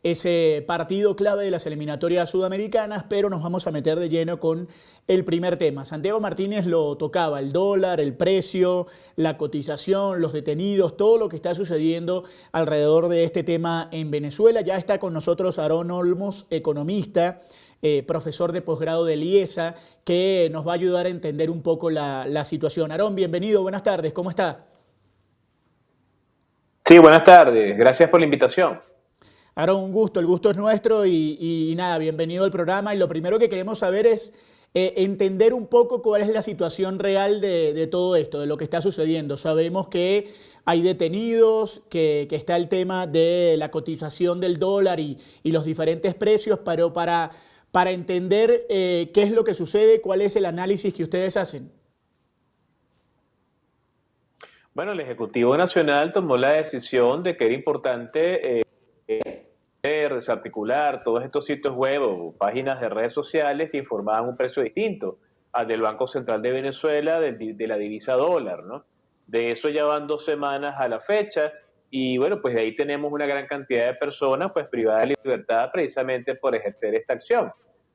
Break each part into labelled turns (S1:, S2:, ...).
S1: ese partido clave de las eliminatorias sudamericanas, pero nos vamos a meter de lleno con el primer tema. Santiago Martínez lo tocaba, el dólar, el precio, la cotización, los detenidos, todo lo que está sucediendo alrededor de este tema en Venezuela. Ya está con nosotros Aarón Olmos, economista, profesor de posgrado del IESA, que nos va a ayudar a entender un poco la situación. Aarón, bienvenido, buenas tardes, ¿cómo está?
S2: Sí, buenas tardes. Gracias por la invitación.
S1: Aaron, un gusto, el gusto es nuestro y nada, bienvenido al programa. Y lo primero que queremos saber es entender un poco cuál es la situación real de todo esto, de lo que está sucediendo. Sabemos que hay detenidos, que está el tema de la cotización del dólar y los diferentes precios, pero para entender qué es lo que sucede, cuál es el análisis que ustedes hacen.
S2: Bueno, el Ejecutivo Nacional tomó la decisión de que era importante desarticular todos estos sitios web o páginas de redes sociales que informaban un precio distinto al del Banco Central de Venezuela de la divisa dólar, ¿no? De eso ya van 2 semanas a la fecha y bueno, pues de ahí tenemos una gran cantidad de personas pues privadas de libertad precisamente por ejercer esta acción.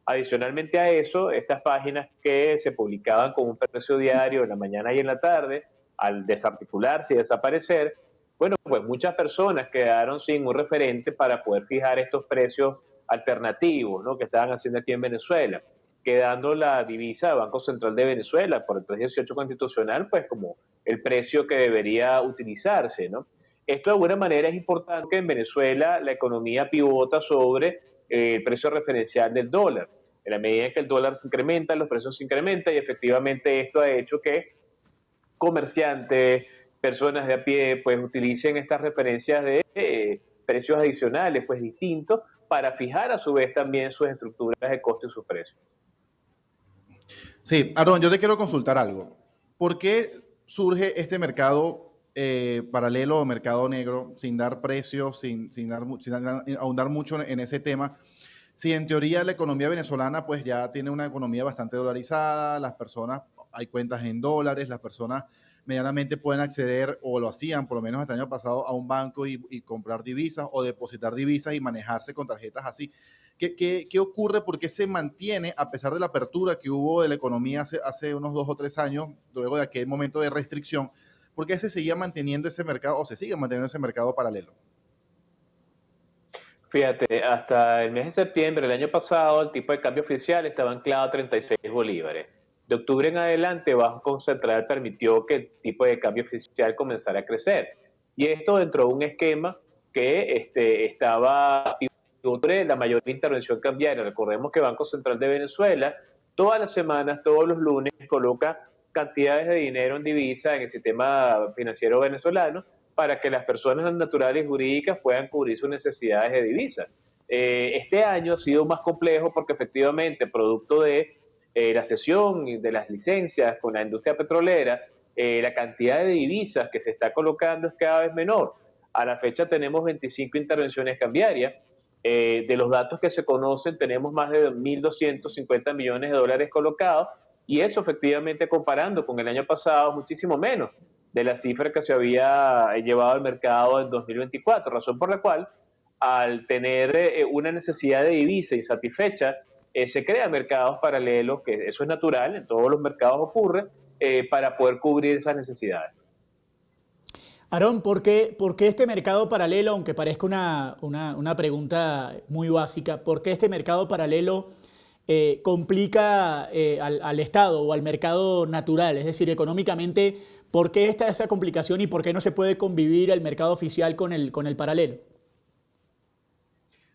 S2: Adicionalmente a eso, estas páginas que se publicaban con un precio diario en la mañana y en la tarde, al desarticularse y desaparecer, bueno, pues muchas personas quedaron sin un referente para poder fijar estos precios alternativos, ¿no? Que estaban haciendo aquí en Venezuela, quedando la divisa del Banco Central de Venezuela por el 318 constitucional, pues como el precio que debería utilizarse, ¿no? Esto de alguna manera es importante que en Venezuela la economía pivota sobre el precio referencial del dólar. En la medida en que el dólar se incrementa, los precios se incrementan y efectivamente esto ha hecho que comerciantes, personas de a pie, pues utilicen estas referencias de precios adicionales, pues distintos, para fijar a su vez también sus estructuras de costo y sus precios.
S3: Sí, Aaron, yo te quiero consultar algo. ¿Por qué surge este mercado paralelo o mercado negro sin dar precios, sin ahondar mucho en ese tema? Si en teoría la economía venezolana pues ya tiene una economía bastante dolarizada, las personas, hay cuentas en dólares, las personas medianamente pueden acceder, o lo hacían por lo menos hasta el año pasado, a un banco y comprar divisas o depositar divisas y manejarse con tarjetas así. ¿Qué ocurre? ¿Por qué se mantiene, a pesar de la apertura que hubo de la economía hace unos 2 o 3 años, luego de aquel momento de restricción, por qué se seguía manteniendo ese mercado o se sigue manteniendo ese mercado paralelo?
S2: Fíjate, hasta el mes de septiembre del año pasado el tipo de cambio oficial estaba anclado a 36 bolívares. De octubre en adelante, Banco Central permitió que el tipo de cambio oficial comenzara a crecer. Y esto dentro de un esquema que estaba sobre la mayor intervención cambiaria. Recordemos que Banco Central de Venezuela todas las semanas, todos los lunes, coloca cantidades de dinero en divisa en el sistema financiero venezolano para que las personas naturales y jurídicas puedan cubrir sus necesidades de divisas. Este año ha sido más complejo porque efectivamente, producto de la cesión de las licencias con la industria petrolera, la cantidad de divisas que se está colocando es cada vez menor. A la fecha tenemos 25 intervenciones cambiarias. De los datos que se conocen, tenemos más de 1.250 millones de dólares colocados y eso efectivamente comparando con el año pasado muchísimo menos de la cifra que se había llevado al mercado en 2024, razón por la cual al tener una necesidad de divisa insatisfecha, se crean mercados paralelos, que eso es natural, en todos los mercados ocurre, para poder cubrir esas necesidades.
S1: Aarón, por qué este mercado paralelo, aunque parezca una pregunta muy básica, por qué este mercado paralelo complica al Estado o al mercado natural? Es decir, económicamente, ¿por qué está esa complicación y por qué no se puede convivir el mercado oficial con el paralelo?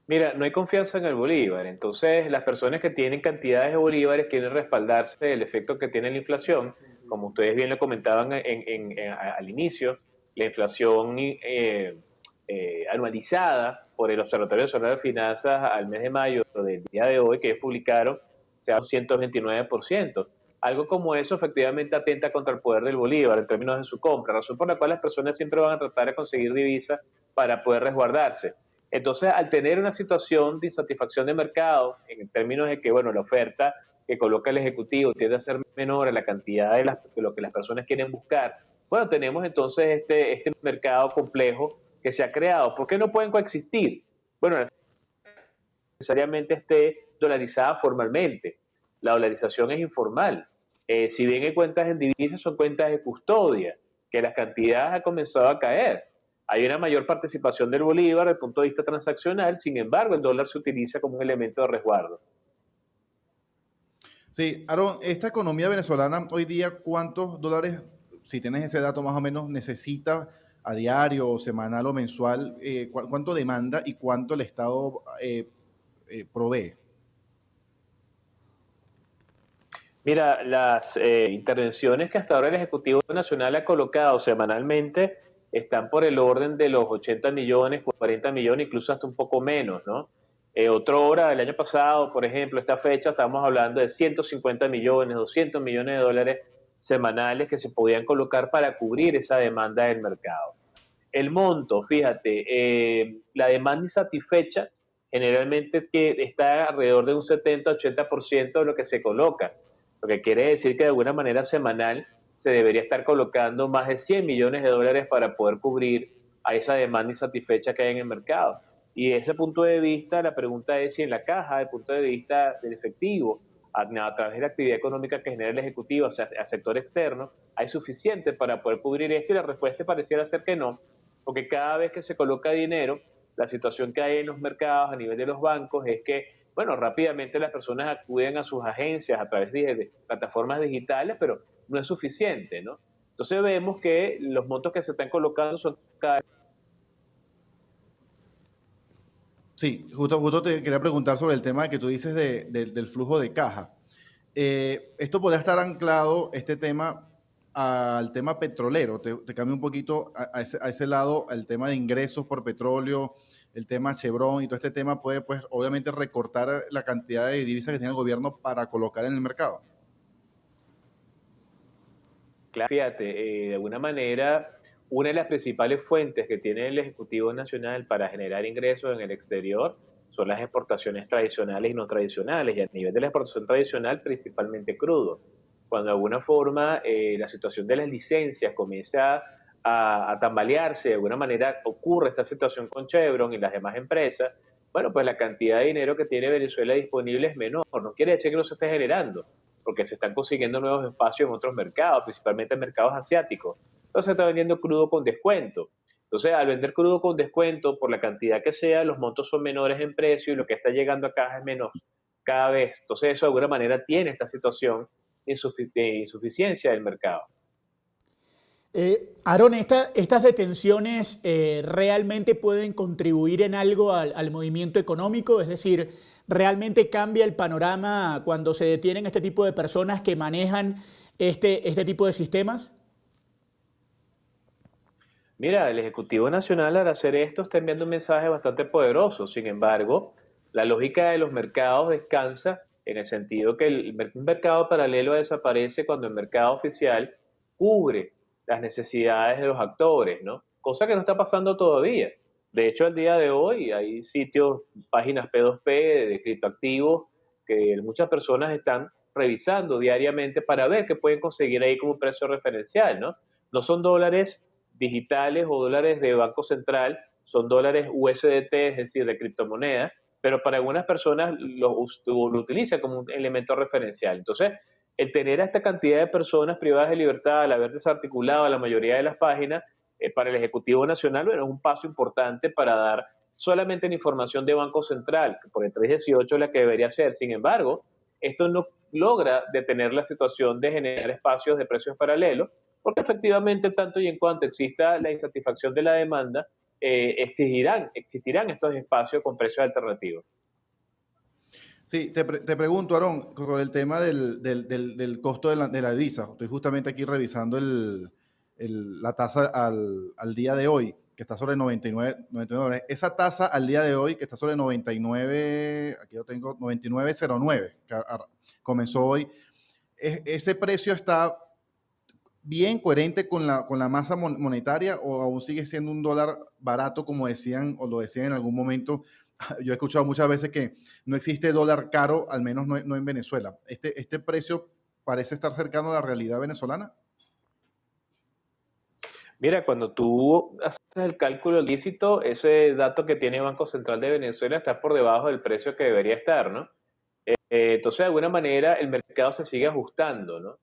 S2: Mira, no hay confianza en el bolívar, entonces las personas que tienen cantidades de bolívares quieren respaldarse del efecto que tiene la inflación, como ustedes bien lo comentaban al inicio, la inflación anualizada por el Observatorio Nacional de Finanzas al mes de mayo del día de hoy que ellos publicaron, se da un 129%. Algo como eso efectivamente atenta contra el poder del bolívar en términos de su compra, razón por la cual las personas siempre van a tratar de conseguir divisas para poder resguardarse. Entonces, al tener una situación de insatisfacción de mercado, en términos de que, bueno, la oferta que coloca el Ejecutivo tiende a ser menor a la cantidad de lo que las personas quieren buscar, bueno, tenemos entonces este mercado complejo que se ha creado. ¿Por qué no pueden coexistir? bueno, necesariamente esté dolarizada formalmente. La dolarización es informal. Si bien hay cuentas en divisas, son cuentas de custodia, que las cantidades han comenzado a caer. Hay una mayor participación del bolívar desde el punto de vista transaccional, sin embargo, el dólar se utiliza como un elemento de resguardo.
S3: Sí, Aaron, esta economía venezolana hoy día, ¿cuántos dólares, si tienes ese dato más o menos, necesita a diario o semanal o mensual? ¿Cuánto demanda y cuánto el Estado provee?
S2: Mira, las intervenciones que hasta ahora el Ejecutivo Nacional ha colocado semanalmente están por el orden de los 80 millones, 40 millones, incluso hasta un poco menos, ¿no? Otra hora, el año pasado, por ejemplo, esta fecha, estamos hablando de 150 millones, 200 millones de dólares semanales que se podían colocar para cubrir esa demanda del mercado. El monto, fíjate, la demanda insatisfecha generalmente que está alrededor de un 70-80% de lo que se coloca, lo que quiere decir que de alguna manera semanal se debería estar colocando más de 100 millones de dólares para poder cubrir a esa demanda insatisfecha que hay en el mercado. Y desde ese punto de vista, la pregunta es si en la caja, desde el punto de vista del efectivo, a través de la actividad económica que genera el Ejecutivo a sector externo, hay suficiente para poder cubrir esto y la respuesta pareciera ser que no, porque cada vez que se coloca dinero, la situación que hay en los mercados a nivel de los bancos es que, bueno, rápidamente las personas acuden a sus agencias a través de plataformas digitales, pero no es suficiente, ¿no? Entonces vemos que los montos que se están colocando son cada.
S3: Sí, justo te quería preguntar sobre el tema que tú dices del flujo de caja. Esto podría estar anclado, este tema, al tema petrolero. Te cambio un poquito a ese lado, al tema de ingresos por petróleo, el tema Chevron y todo este tema puede, pues, obviamente recortar la cantidad de divisas que tiene el gobierno para colocar en el mercado.
S2: Claro, fíjate, de alguna manera, una de las principales fuentes que tiene el Ejecutivo Nacional para generar ingresos en el exterior son las exportaciones tradicionales y no tradicionales, y a nivel de la exportación tradicional, principalmente crudo. Cuando de alguna forma la situación de las licencias comienza a tambalearse, de alguna manera ocurre esta situación con Chevron y las demás empresas, bueno, pues la cantidad de dinero que tiene Venezuela disponible es menor. No quiere decir que no se esté generando, porque se están consiguiendo nuevos espacios en otros mercados, principalmente en mercados asiáticos. Entonces se está vendiendo crudo con descuento. Entonces, al vender crudo con descuento, por la cantidad que sea, los montos son menores en precio y lo que está llegando a caja es menos cada vez. Entonces, eso de alguna manera tiene esta situación de insuficiencia del mercado.
S1: Aarón, ¿estas detenciones realmente pueden contribuir en algo al movimiento económico? Es decir, ¿realmente cambia el panorama cuando se detienen este tipo de personas que manejan este tipo de sistemas?
S2: Mira, el Ejecutivo Nacional al hacer esto está enviando un mensaje bastante poderoso. Sin embargo, la lógica de los mercados descansa en el sentido que un mercado paralelo desaparece cuando el mercado oficial cubre las necesidades de los actores, ¿no? Cosa que no está pasando todavía. De hecho, al día de hoy hay sitios, páginas P2P de criptoactivos que muchas personas están revisando diariamente para ver qué pueden conseguir ahí como un precio referencial, ¿no? No son dólares digitales o dólares de Banco Central, son dólares USDT, es decir, de criptomonedas, pero para algunas personas lo utilizan como un elemento referencial. Entonces, el tener a esta cantidad de personas privadas de libertad al haber desarticulado la mayoría de las páginas, para el Ejecutivo Nacional, bueno, es un paso importante para dar solamente la información de Banco Central, que por el 318 es la que debería ser. Sin embargo, esto no logra detener la situación de generar espacios de precios paralelos, porque efectivamente, tanto y en cuanto exista la insatisfacción de la demanda, existirán estos espacios con precios alternativos.
S3: Sí, te pregunto, Aarón, con el tema del costo de la divisa. Estoy justamente aquí revisando la tasa al día de hoy, que está sobre 99 dólares. Esa tasa al día de hoy, que está sobre 99, aquí yo tengo 99,09, que comenzó hoy. ¿Ese precio está bien coherente con la masa monetaria o aún sigue siendo un dólar barato, como decían o lo decían en algún momento? Yo he escuchado muchas veces que no existe dólar caro, al menos no en Venezuela. ¿Este precio parece estar cercano a la realidad venezolana?
S2: Mira, cuando tú haces el cálculo lícito, ese dato que tiene el Banco Central de Venezuela está por debajo del precio que debería estar, ¿no? Entonces, de alguna manera, el mercado se sigue ajustando, ¿no?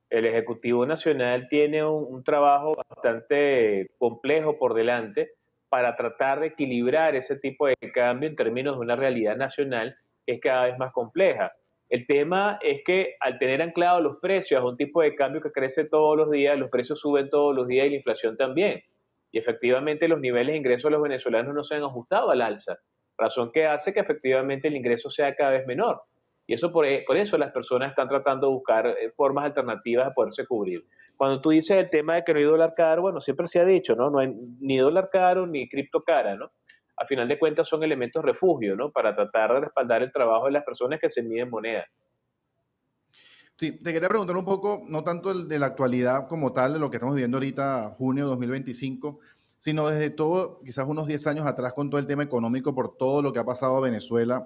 S2: El Ejecutivo Nacional tiene un trabajo bastante complejo por delante para tratar de equilibrar ese tipo de cambio en términos de una realidad nacional que es cada vez más compleja. El tema es que al tener anclados los precios a un tipo de cambio que crece todos los días, los precios suben todos los días y la inflación también. Y efectivamente los niveles de ingresos de los venezolanos no se han ajustado al alza, razón que hace que efectivamente el ingreso sea cada vez menor. Y eso por eso las personas están tratando de buscar formas alternativas de poderse cubrir. Cuando tú dices el tema de que no hay dólar caro, bueno, siempre se ha dicho, ¿no? No hay ni dólar caro ni cripto cara, ¿no? A final de cuentas son elementos refugio, ¿no? Para tratar de respaldar el trabajo de las personas que se miden moneda.
S3: Sí, te quería preguntar un poco, no tanto de la actualidad como tal, de lo que estamos viviendo ahorita, junio de 2025, sino desde todo, quizás unos 10 años atrás, con todo el tema económico, por todo lo que ha pasado a Venezuela,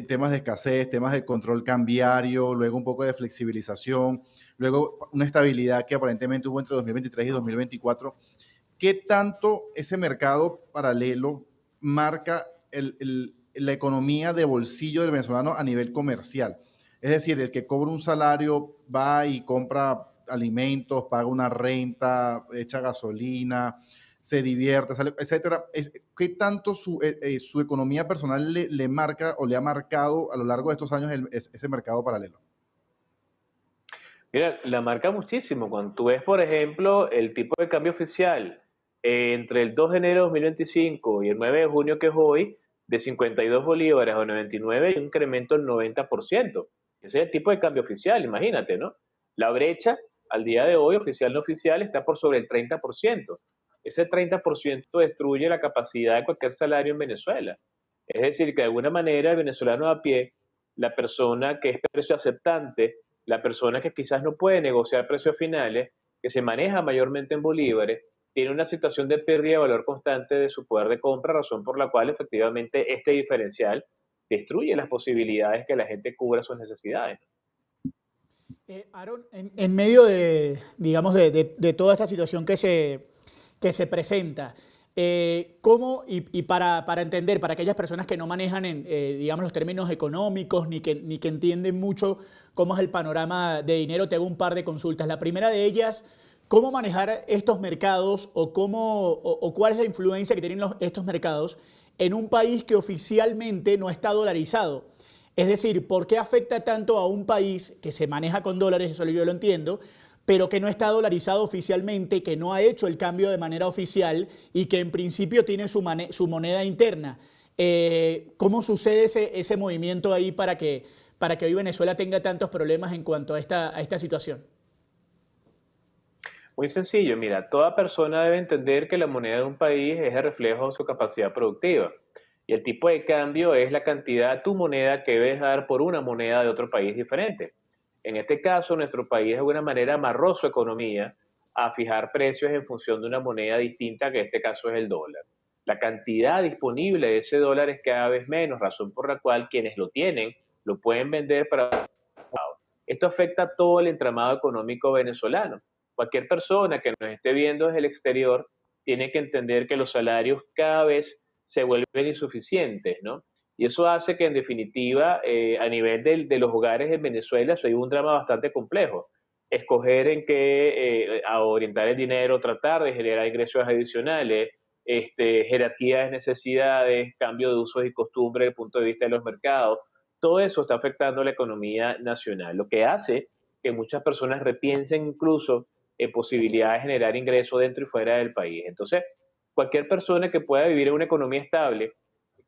S3: temas de escasez, temas de control cambiario, luego un poco de flexibilización, luego una estabilidad que aparentemente hubo entre 2023 y 2024. ¿Qué tanto ese mercado paralelo marca la economía de bolsillo del venezolano a nivel comercial? Es decir, el que cobra un salario va y compra alimentos, paga una renta, echa gasolina, se divierte, sale, etcétera. ¿Qué tanto su economía personal le marca o le ha marcado a lo largo de estos años ese mercado paralelo?
S2: Mira, la marca muchísimo. Cuando tú ves, por ejemplo, el tipo de cambio oficial entre el 2 de enero de 2025 y el 9 de junio, que es hoy, de 52 bolívares a 99, hay un incremento del 90%. Ese es el tipo de cambio oficial, imagínate, ¿no? La brecha al día de hoy, oficial no oficial, está por sobre el 30%. Ese 30% destruye la capacidad de cualquier salario en Venezuela. Es decir, que de alguna manera el venezolano a pie, la persona que es precio aceptante, la persona que quizás no puede negociar precios finales, que se maneja mayormente en bolívares, tiene una situación de pérdida de valor constante de su poder de compra, razón por la cual efectivamente este diferencial destruye las posibilidades que la gente cubra sus necesidades.
S1: Aaron, en medio de, digamos, de toda esta situación que se presenta, ¿cómo, y para entender, para aquellas personas que no manejan, digamos, los términos económicos, ni que entienden mucho cómo es el panorama de dinero, te hago un par de consultas. La primera de ellas, ¿cómo manejar estos mercados o cuál es la influencia que tienen estos mercados en un país que oficialmente no está dolarizado? Es decir, ¿por qué afecta tanto a un país que se maneja con dólares? Eso yo lo entiendo, pero que no está dolarizado oficialmente, que no ha hecho el cambio de manera oficial y que en principio tiene su moneda interna. ¿Cómo sucede ese movimiento ahí para que hoy Venezuela tenga tantos problemas en cuanto a esta situación?
S2: Muy sencillo, mira, toda persona debe entender que la moneda de un país es el reflejo de su capacidad productiva. Y el tipo de cambio es la cantidad de tu moneda que debes dar por una moneda de otro país diferente. En este caso, nuestro país de alguna manera amarró su economía a fijar precios en función de una moneda distinta, que en este caso es el dólar. La cantidad disponible de ese dólar es cada vez menos, razón por la cual quienes lo tienen lo pueden vender para... Esto afecta a todo el entramado económico venezolano. Cualquier persona que nos esté viendo desde el exterior tiene que entender que los salarios cada vez se vuelven insuficientes, ¿no? Y eso hace que, en definitiva, a nivel de los hogares en Venezuela se vive un drama bastante complejo. Escoger en qué a orientar el dinero, tratar de generar ingresos adicionales, jerarquía de necesidades, cambio de usos y costumbres desde el punto de vista de los mercados, todo eso está afectando la economía nacional, lo que hace que muchas personas repiensen incluso posibilidades de generar ingresos dentro y fuera del país. Entonces, cualquier persona que pueda vivir en una economía estable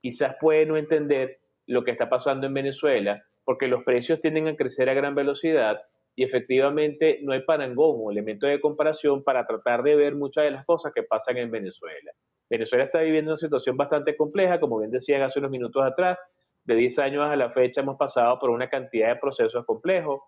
S2: quizás puede no entender lo que está pasando en Venezuela, porque los precios tienden a crecer a gran velocidad y efectivamente no hay parangón o elemento de comparación para tratar de ver muchas de las cosas que pasan en Venezuela. Venezuela está viviendo una situación bastante compleja, como bien decían hace unos minutos atrás. De 10 años a la fecha hemos pasado por una cantidad de procesos complejos.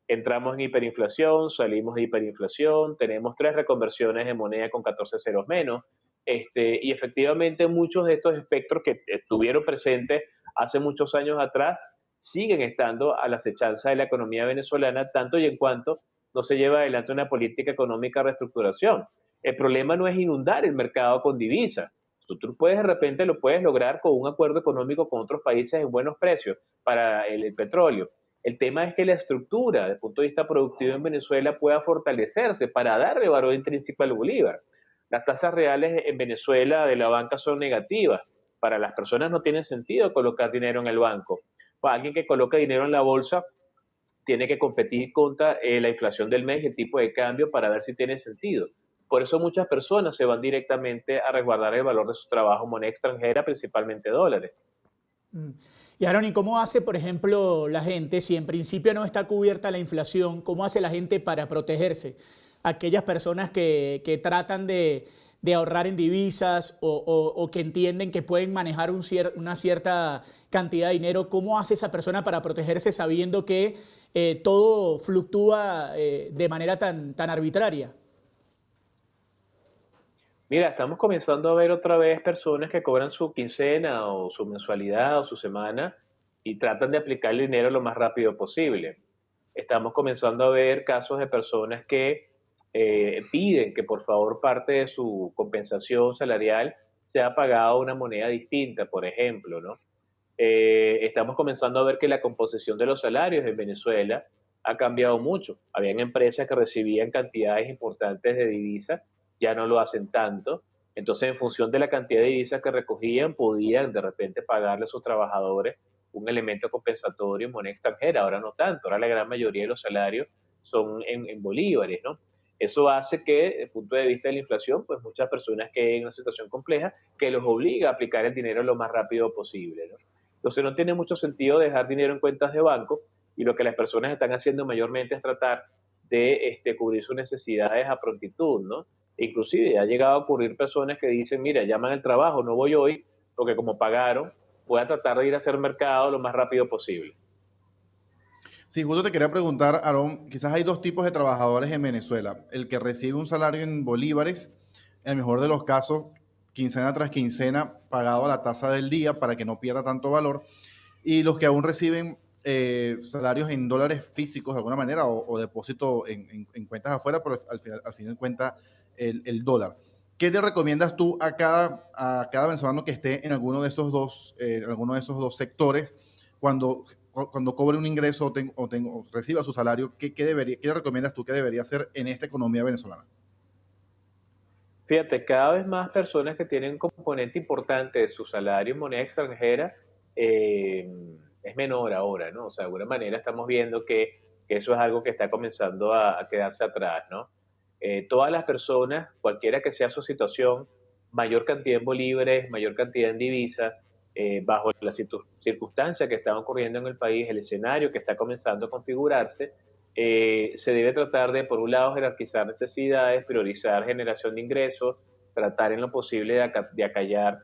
S2: Entramos en hiperinflación, salimos de hiperinflación, tenemos 3 reconversiones de moneda con 14 ceros menos, y efectivamente muchos de estos espectros que estuvieron presentes hace muchos años atrás siguen estando a la acechanza de la economía venezolana, tanto y en cuanto no se lleva adelante una política económica de reestructuración. El problema no es inundar el mercado con divisas. Tú puedes de repente lo puedes lograr con un acuerdo económico con otros países en buenos precios para el petróleo. El tema es que la estructura, desde el punto de vista productivo en Venezuela, pueda fortalecerse para darle valor intrínseco al bolívar. Las tasas reales en Venezuela de la banca son negativas. Para las personas no tiene sentido colocar dinero en el banco. Para alguien que coloca dinero en la bolsa, tiene que competir contra la inflación del mes y el tipo de cambio para ver si tiene sentido. Por eso muchas personas se van directamente a resguardar el valor de su trabajo en moneda extranjera, principalmente dólares.
S1: Mm. Y Aaron, ¿y cómo hace, por ejemplo, la gente, si en principio no está cubierta la inflación, cómo hace la gente para protegerse? Aquellas personas que tratan de ahorrar en divisas o que entienden que pueden manejar una cierta cantidad de dinero, ¿cómo hace esa persona para protegerse sabiendo que todo fluctúa de manera tan arbitraria?
S2: Mira, estamos comenzando a ver otra vez personas que cobran su quincena o su mensualidad o su semana y tratan de aplicar el dinero lo más rápido posible. Estamos comenzando a ver casos de personas que piden que por favor parte de su compensación salarial sea pagada una moneda distinta, por ejemplo, ¿no? Estamos comenzando a ver que la composición de los salarios en Venezuela ha cambiado mucho. Habían empresas que recibían cantidades importantes de divisas, ya no lo hacen tanto. Entonces, en función de la cantidad de divisas que recogían, podían de repente pagarle a sus trabajadores un elemento compensatorio en moneda extranjera. Ahora no tanto, ahora la gran mayoría de los salarios son en bolívares, ¿no? Eso hace que, desde el punto de vista de la inflación, pues muchas personas queden en una situación compleja que los obliga a aplicar el dinero lo más rápido posible, ¿no? Entonces no tiene mucho sentido dejar dinero en cuentas de banco y lo que las personas están haciendo mayormente es tratar de cubrir sus necesidades a prontitud, ¿no? Inclusive ha llegado a ocurrir personas que dicen, mira, llaman al trabajo, no voy hoy, porque como pagaron, voy a tratar de ir a hacer mercado lo más rápido posible.
S3: Sí, justo te quería preguntar, Aarón, quizás hay dos tipos de trabajadores en Venezuela. El que recibe un salario en bolívares, en el mejor de los casos, quincena tras quincena, pagado a la tasa del día para que no pierda tanto valor, y los que aún reciben salarios en dólares físicos de alguna manera o depósito en cuentas afuera, pero al final cuenta dólar. ¿Qué le recomiendas tú a cada venezolano que esté en alguno de esos dos sectores cuando cobre un ingreso o reciba su salario? ¿Qué le recomiendas tú que debería hacer en esta economía venezolana?
S2: Fíjate, cada vez más personas que tienen un componente importante de su salario en moneda extranjera eh, es menor ahora, ¿no? O sea, de alguna manera estamos viendo que eso es algo que está comenzando a quedarse atrás, ¿no? Todas las personas, cualquiera que sea su situación, mayor cantidad en bolívares, mayor cantidad en divisas, bajo las circunstancias que están ocurriendo en el país, el escenario que está comenzando a configurarse, se debe tratar de, por un lado, jerarquizar necesidades, priorizar generación de ingresos, tratar en lo posible de acallar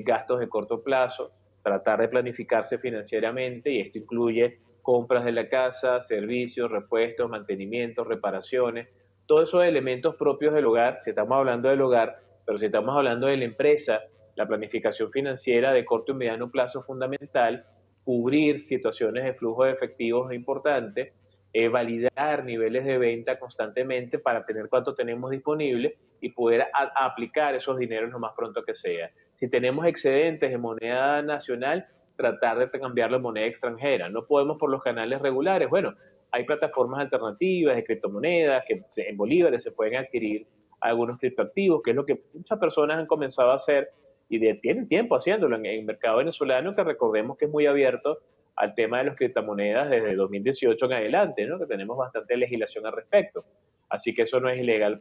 S2: gastos de corto plazo, tratar de planificarse financieramente, y esto incluye compras de la casa, servicios, repuestos, mantenimientos, reparaciones, todos esos elementos propios del hogar. Si estamos hablando del hogar, pero si estamos hablando de la empresa, la planificación financiera de corto y mediano plazo es fundamental, cubrir situaciones de flujo de efectivos es importante, validar niveles de venta constantemente para tener cuánto tenemos disponible y poder aplicar esos dineros lo más pronto que sea. Si tenemos excedentes en moneda nacional, tratar de cambiarlo en moneda extranjera. No podemos por los canales regulares. Bueno, hay plataformas alternativas de criptomonedas que en bolívares se pueden adquirir algunos criptoactivos, que es lo que muchas personas han comenzado a hacer y tienen tiempo haciéndolo en el mercado venezolano, que recordemos que es muy abierto al tema de las criptomonedas desde 2018 en adelante, ¿no? Que tenemos bastante legislación al respecto. Así que eso no es ilegal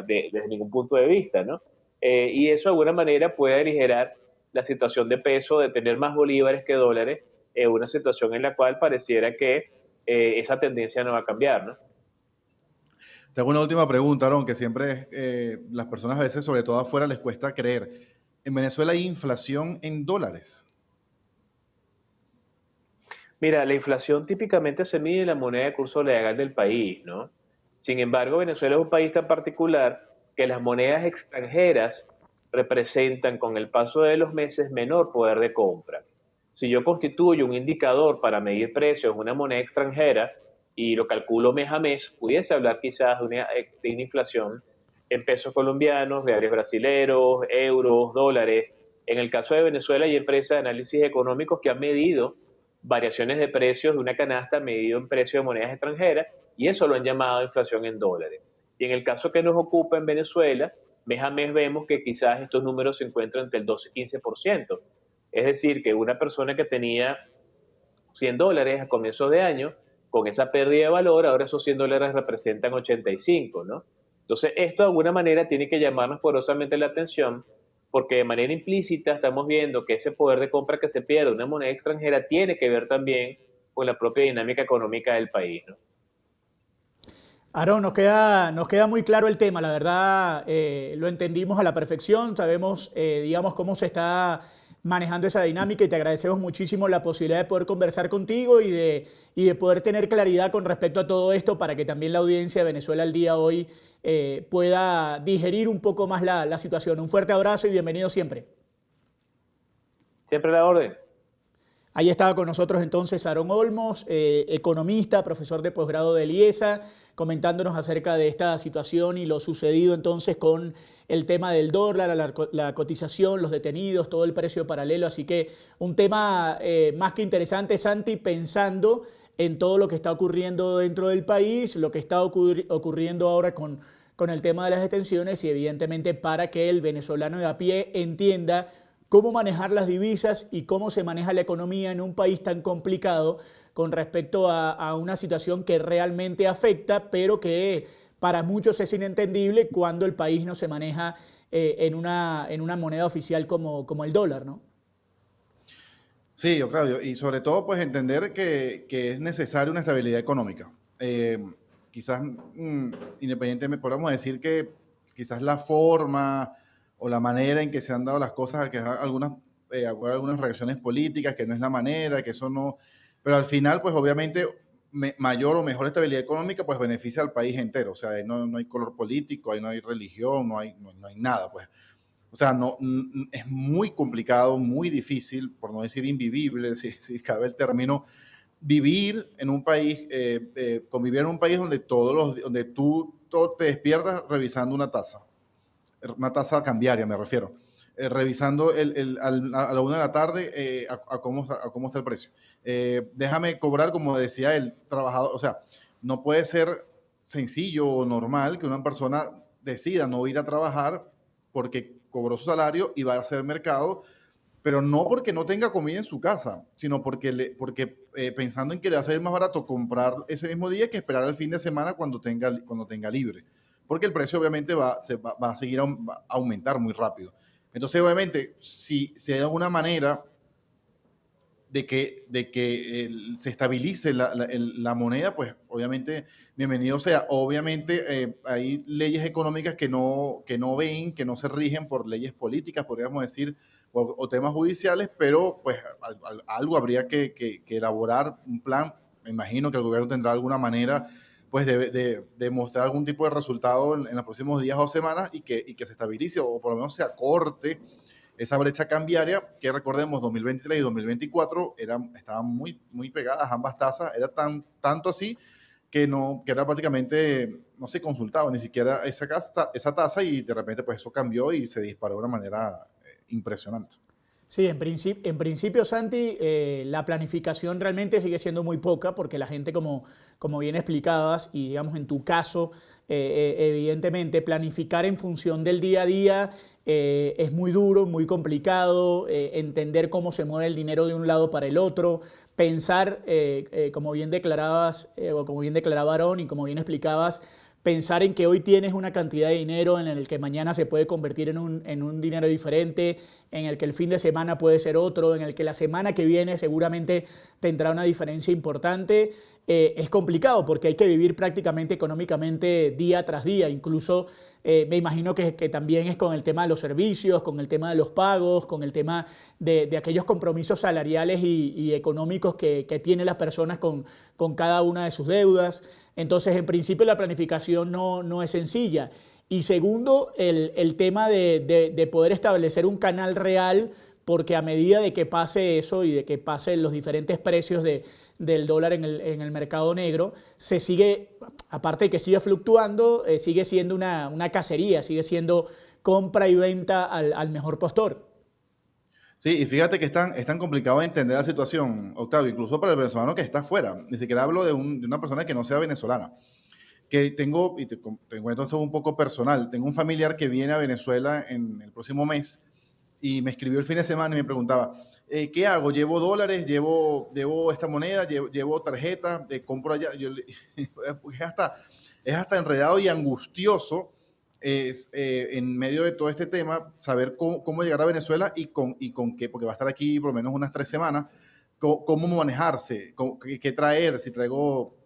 S2: desde ningún punto de vista, ¿no? Y eso de alguna manera puede aligerar la situación de peso, de tener más bolívares que dólares, una situación en la cual pareciera que esa tendencia no va a cambiar, ¿no?
S3: Te hago una última pregunta, Aaron, que siempre las personas a veces, sobre todo afuera, les cuesta creer. ¿En Venezuela hay inflación en dólares?
S2: Mira, la inflación típicamente se mide en la moneda de curso legal del país, ¿no? Sin embargo, Venezuela es un país tan particular que las monedas extranjeras representan con el paso de los meses menor poder de compra. Si yo constituyo un indicador para medir precios en una moneda extranjera y lo calculo mes a mes, pudiese hablar quizás de una inflación en pesos colombianos, reales brasileros, euros, dólares. En el caso de Venezuela hay empresas de análisis económicos que han medido variaciones de precios de una canasta medido en precio de monedas extranjeras y eso lo han llamado inflación en dólares. Y en el caso que nos ocupa en Venezuela, mes a mes vemos que quizás estos números se encuentran entre el 12 y 15%. Es decir, que una persona que tenía $100 a comienzos de año, con esa pérdida de valor, ahora esos $100 representan 85, ¿no? Entonces, esto de alguna manera tiene que llamarnos poderosamente la atención, porque de manera implícita estamos viendo que ese poder de compra que se pierde de una moneda extranjera tiene que ver también con la propia dinámica económica del país, ¿no?
S1: Aarón, nos queda muy claro el tema, la verdad lo entendimos a la perfección, sabemos, digamos, cómo se está manejando esa dinámica y te agradecemos muchísimo la posibilidad de poder conversar contigo y de poder tener claridad con respecto a todo esto para que también la audiencia de Venezuela al día hoy pueda digerir un poco más la situación. Un fuerte abrazo y bienvenido siempre.
S2: Siempre a la orden.
S1: Ahí estaba con nosotros entonces Aarón Olmos, economista, profesor de posgrado de IESA, comentándonos acerca de esta situación y lo sucedido entonces con el tema del dólar, la cotización, los detenidos, todo el precio paralelo. Así que un tema más que interesante, Santi, pensando en todo lo que está ocurriendo dentro del país, lo que está ocurriendo ahora con el tema de las detenciones y evidentemente para que el venezolano de a pie entienda cómo manejar las divisas y cómo se maneja la economía en un país tan complicado con respecto a una situación que realmente afecta, pero que para muchos es inentendible cuando el país no se maneja en una moneda oficial como el dólar, ¿no?
S3: Sí, Claudio, y sobre todo pues entender que es necesaria una estabilidad económica. Quizás independientemente, podemos decir que quizás la forma o la manera en que se han dado las cosas, que algunas reacciones políticas, que no es la manera, que eso no... Pero al final, pues obviamente, mayor o mejor estabilidad económica, pues beneficia al país entero. O sea, ahí no hay color político, ahí no hay religión, no hay nada, pues. O sea, es muy complicado, muy difícil, por no decir invivible, si cabe el término, vivir en un país, convivir en un país donde tú te despiertas revisando una tasa cambiaria, me refiero, revisando a la 1 de la tarde a cómo está el precio. Déjame cobrar, como decía el trabajador, o sea, no puede ser sencillo o normal que una persona decida no ir a trabajar porque cobró su salario y va a hacer mercado, pero no porque no tenga comida en su casa, sino porque pensando en que le va a salir más barato comprar ese mismo día que esperar el fin de semana cuando tenga libre. Porque el precio obviamente va a seguir va a aumentar muy rápido. Entonces, obviamente, si hay alguna manera de que se estabilice la moneda, pues obviamente bienvenido sea. Obviamente hay leyes económicas que no se rigen por leyes políticas, podríamos decir, o temas judiciales, pero pues algo habría que elaborar, un plan. Me imagino que el gobierno tendrá alguna manera pues de mostrar algún tipo de resultado en los próximos días o semanas y que se estabilice o por lo menos se acorte esa brecha cambiaria, que recordemos 2023 y 2024 estaban muy pegadas ambas tasas, era tanto así que era prácticamente, no se consultaba ni siquiera esa tasa y de repente pues eso cambió y se disparó de una manera impresionante.
S1: Sí, en principio, Santi, la planificación realmente sigue siendo muy poca porque la gente, como bien explicabas, y digamos en tu caso, evidentemente planificar en función del día a día es muy duro, muy complicado, entender cómo se mueve el dinero de un lado para el otro, pensar, como bien declarabas, o como bien declaraba Aarón y como bien explicabas, pensar en que hoy tienes una cantidad de dinero en el que mañana se puede convertir en un dinero diferente, en el que el fin de semana puede ser otro, en el que la semana que viene seguramente tendrá una diferencia importante, es complicado porque hay que vivir prácticamente económicamente día tras día. Incluso me imagino que también es con el tema de los servicios, con el tema de los pagos, con el tema de aquellos compromisos salariales y económicos que tienen las personas con cada una de sus deudas. Entonces, en principio, la planificación no es sencilla. Y segundo, el tema de poder establecer un canal real, porque a medida de que pase eso y de que pasen los diferentes precios del dólar en el mercado negro, se sigue, aparte de que sigue fluctuando, sigue siendo una cacería, sigue siendo compra y venta al mejor postor.
S3: Sí, y fíjate que es tan complicado de entender la situación, Octavio, incluso para el venezolano que está afuera. Ni siquiera hablo de una persona que no sea venezolana. Que tengo, y te cuento esto un poco personal, tengo un familiar que viene a Venezuela en el próximo mes y me escribió el fin de semana y me preguntaba, ¿qué hago? ¿Llevo dólares? ¿Llevo esta moneda? ¿Llevo tarjeta? ¿Compro allá? Es hasta enredado y angustioso en medio de todo este tema saber cómo llegar a Venezuela y con qué, porque va a estar aquí por lo menos unas 3 semanas, cómo manejarse, qué traer, si traigo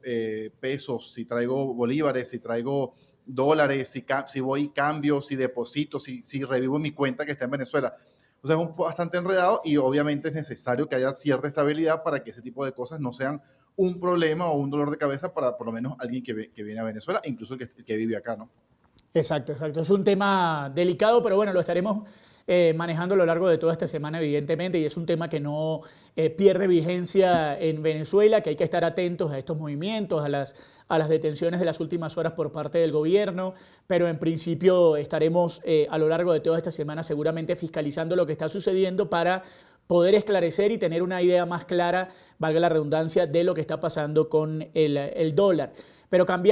S3: pesos, si traigo bolívares, si traigo dólares, si voy y cambio, si deposito, si revivo mi cuenta que está en Venezuela. O sea, es bastante enredado y obviamente es necesario que haya cierta estabilidad para que ese tipo de cosas no sean un problema o un dolor de cabeza para por lo menos alguien que viene a Venezuela, incluso el que vive acá, ¿no?
S1: Exacto, exacto. Es un tema delicado, pero bueno, lo estaremos manejando a lo largo de toda esta semana, evidentemente, y es un tema que no pierde vigencia en Venezuela, que hay que estar atentos a estos movimientos, a las detenciones de las últimas horas por parte del gobierno, pero en principio estaremos a lo largo de toda esta semana seguramente fiscalizando lo que está sucediendo para poder esclarecer y tener una idea más clara, valga la redundancia, de lo que está pasando con el dólar. Pero cambiando